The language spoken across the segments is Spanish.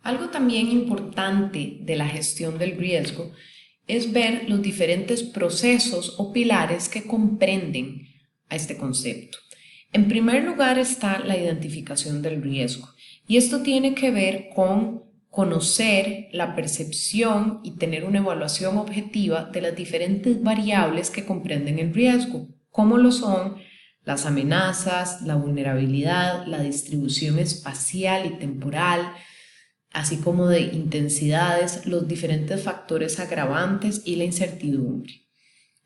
Algo también importante de la gestión del riesgo es ver los diferentes procesos o pilares que comprenden a este concepto. En primer lugar está la identificación del riesgo, y esto tiene que ver con conocer la percepción y tener una evaluación objetiva de las diferentes variables que comprenden el riesgo, como lo son las amenazas, la vulnerabilidad, la distribución espacial y temporal, así como de intensidades, los diferentes factores agravantes y la incertidumbre.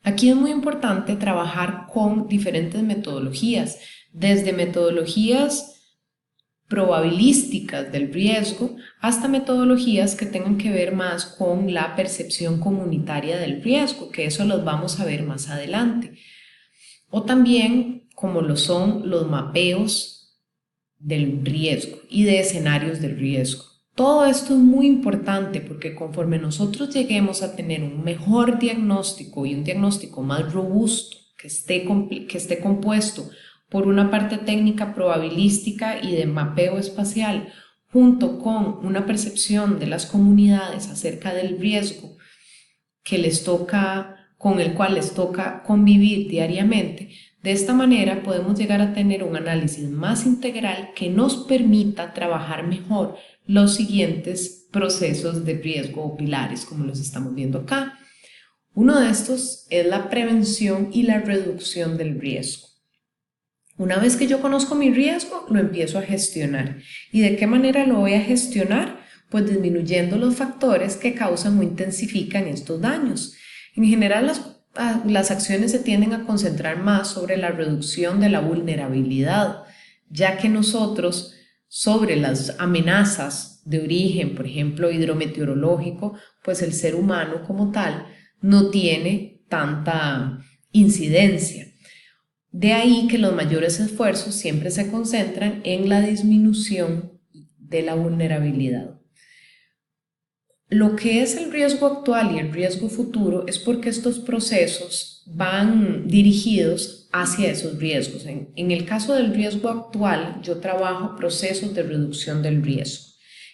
Aquí es muy importante trabajar con diferentes metodologías, desde metodologías probabilísticas del riesgo hasta metodologías que tengan que ver más con la percepción comunitaria del riesgo, que eso los vamos a ver más adelante. O también como lo son los mapeos del riesgo y de escenarios del riesgo. Todo esto es muy importante porque conforme nosotros lleguemos a tener un mejor diagnóstico y un diagnóstico más robusto que esté compuesto por una parte técnica probabilística y de mapeo espacial, junto con una percepción de las comunidades acerca del riesgo con el cual les toca convivir diariamente, de esta manera podemos llegar a tener un análisis más integral que nos permita trabajar mejor los siguientes procesos de riesgo o pilares, como los estamos viendo acá. Uno de estos es la prevención y la reducción del riesgo. Una vez que yo conozco mi riesgo, lo empiezo a gestionar. ¿Y de qué manera lo voy a gestionar? Pues disminuyendo los factores que causan o intensifican estos daños. En general, las acciones se tienden a concentrar más sobre la reducción de la vulnerabilidad, ya que nosotros, sobre las amenazas de origen, por ejemplo, hidrometeorológico, pues el ser humano como tal no tiene tanta incidencia. De ahí que los mayores esfuerzos siempre se concentran en la disminución de la vulnerabilidad. Lo que es el riesgo actual y el riesgo futuro es porque estos procesos van dirigidos hacia esos riesgos. En el caso del riesgo actual, yo trabajo procesos de reducción del riesgo.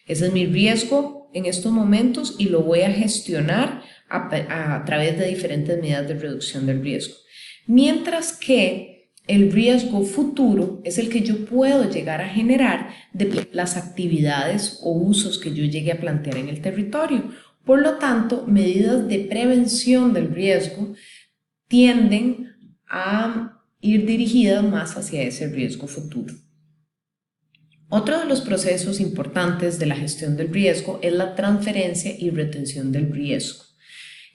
Ese es mi riesgo en estos momentos y lo voy a gestionar a través de diferentes medidas de reducción del riesgo. Mientras que el riesgo futuro es el que yo puedo llegar a generar de las actividades o usos que yo llegue a plantear en el territorio. Por lo tanto, medidas de prevención del riesgo tienden a ir dirigidas más hacia ese riesgo futuro. Otro de los procesos importantes de la gestión del riesgo es la transferencia y retención del riesgo.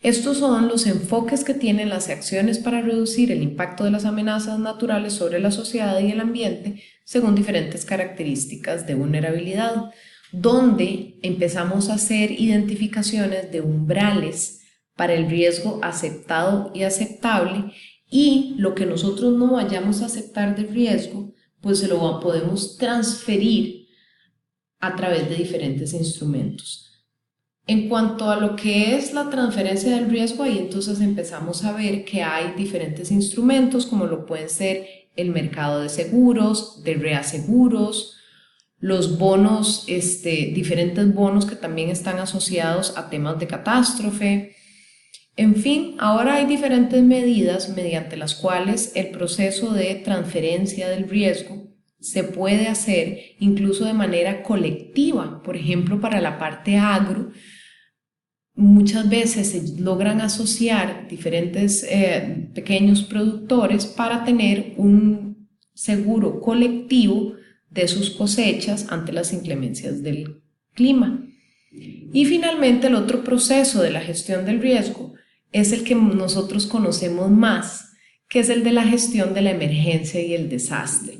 Estos son los enfoques que tienen las acciones para reducir el impacto de las amenazas naturales sobre la sociedad y el ambiente según diferentes características de vulnerabilidad, donde empezamos a hacer identificaciones de umbrales para el riesgo aceptado y aceptable, y lo que nosotros no vayamos a aceptar de riesgo, pues se lo podemos transferir a través de diferentes instrumentos. En cuanto a lo que es la transferencia del riesgo, ahí entonces empezamos a ver que hay diferentes instrumentos, como lo pueden ser el mercado de seguros, de reaseguros, los bonos, diferentes bonos que también están asociados a temas de catástrofe. En fin, ahora hay diferentes medidas mediante las cuales el proceso de transferencia del riesgo se puede hacer incluso de manera colectiva. Por ejemplo, para la parte agro, muchas veces se logran asociar diferentes pequeños productores para tener un seguro colectivo de sus cosechas ante las inclemencias del clima. Y finalmente, el otro proceso de la gestión del riesgo es el que nosotros conocemos más, que es el de la gestión de la emergencia y el desastre.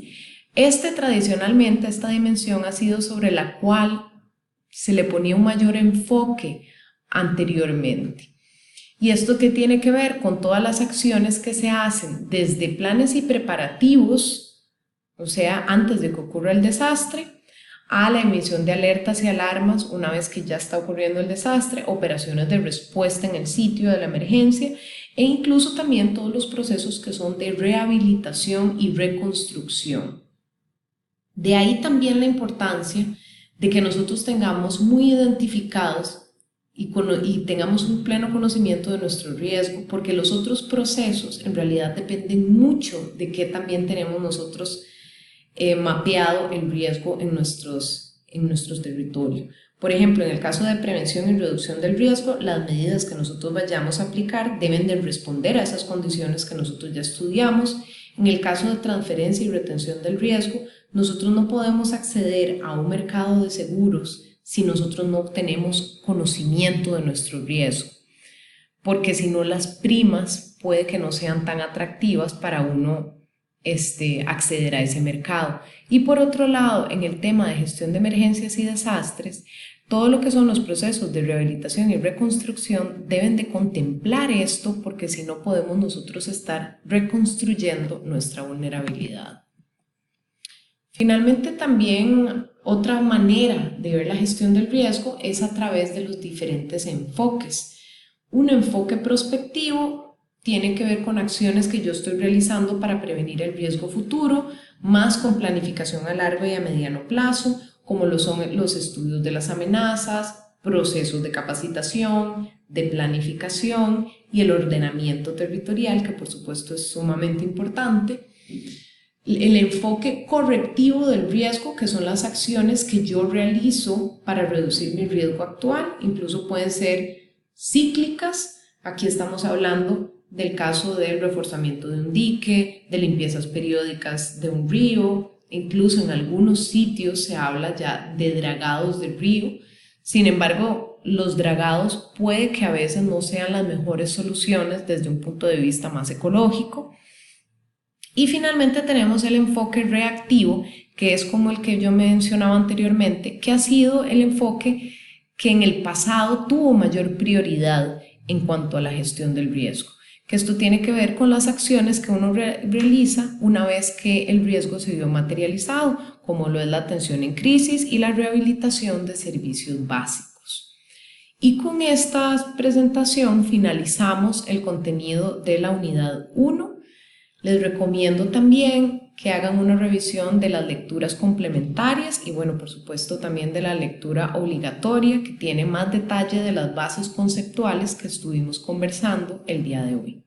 Tradicionalmente, esta dimensión ha sido sobre la cual se le ponía un mayor enfoque anteriormente. ¿Y esto qué tiene que ver? Con todas las acciones que se hacen desde planes y preparativos, o sea, antes de que ocurra el desastre, a la emisión de alertas y alarmas una vez que ya está ocurriendo el desastre, operaciones de respuesta en el sitio de la emergencia e incluso también todos los procesos que son de rehabilitación y reconstrucción. De ahí también la importancia de que nosotros tengamos muy identificados y tengamos un pleno conocimiento de nuestro riesgo, porque los otros procesos en realidad dependen mucho de qué también tenemos nosotros mapeado el riesgo en nuestros territorios. Por ejemplo, en el caso de prevención y reducción del riesgo, las medidas que nosotros vayamos a aplicar deben de responder a esas condiciones que nosotros ya estudiamos. En el caso de transferencia y retención del riesgo, nosotros no podemos acceder a un mercado de seguros si nosotros no obtenemos conocimiento de nuestro riesgo, porque si no, las primas puede que no sean tan atractivas para uno acceder a ese mercado. Y por otro lado, en el tema de gestión de emergencias y desastres, todo lo que son los procesos de rehabilitación y reconstrucción deben de contemplar esto, porque si no podemos nosotros estar reconstruyendo nuestra vulnerabilidad. Finalmente, también otra manera de ver la gestión del riesgo es a través de los diferentes enfoques. Un enfoque prospectivo tiene que ver con acciones que yo estoy realizando para prevenir el riesgo futuro, más con planificación a largo y a mediano plazo, como lo son los estudios de las amenazas, procesos de capacitación, de planificación y el ordenamiento territorial, que por supuesto es sumamente importante. El enfoque correctivo del riesgo, que son las acciones que yo realizo para reducir mi riesgo actual, incluso pueden ser cíclicas. Aquí estamos hablando del caso del reforzamiento de un dique, de limpiezas periódicas de un río, incluso en algunos sitios se habla ya de dragados del río. Sin embargo, los dragados puede que a veces no sean las mejores soluciones desde un punto de vista más ecológico. Y finalmente tenemos el enfoque reactivo, que es como el que yo mencionaba anteriormente, que ha sido el enfoque que en el pasado tuvo mayor prioridad en cuanto a la gestión del riesgo, que esto tiene que ver con las acciones que uno realiza una vez que el riesgo se vio materializado, como lo es la atención en crisis y la rehabilitación de servicios básicos. Y con esta presentación finalizamos el contenido de la unidad 1. Les recomiendo también que hagan una revisión de las lecturas complementarias y bueno, por supuesto también de la lectura obligatoria, que tiene más detalle de las bases conceptuales que estuvimos conversando el día de hoy.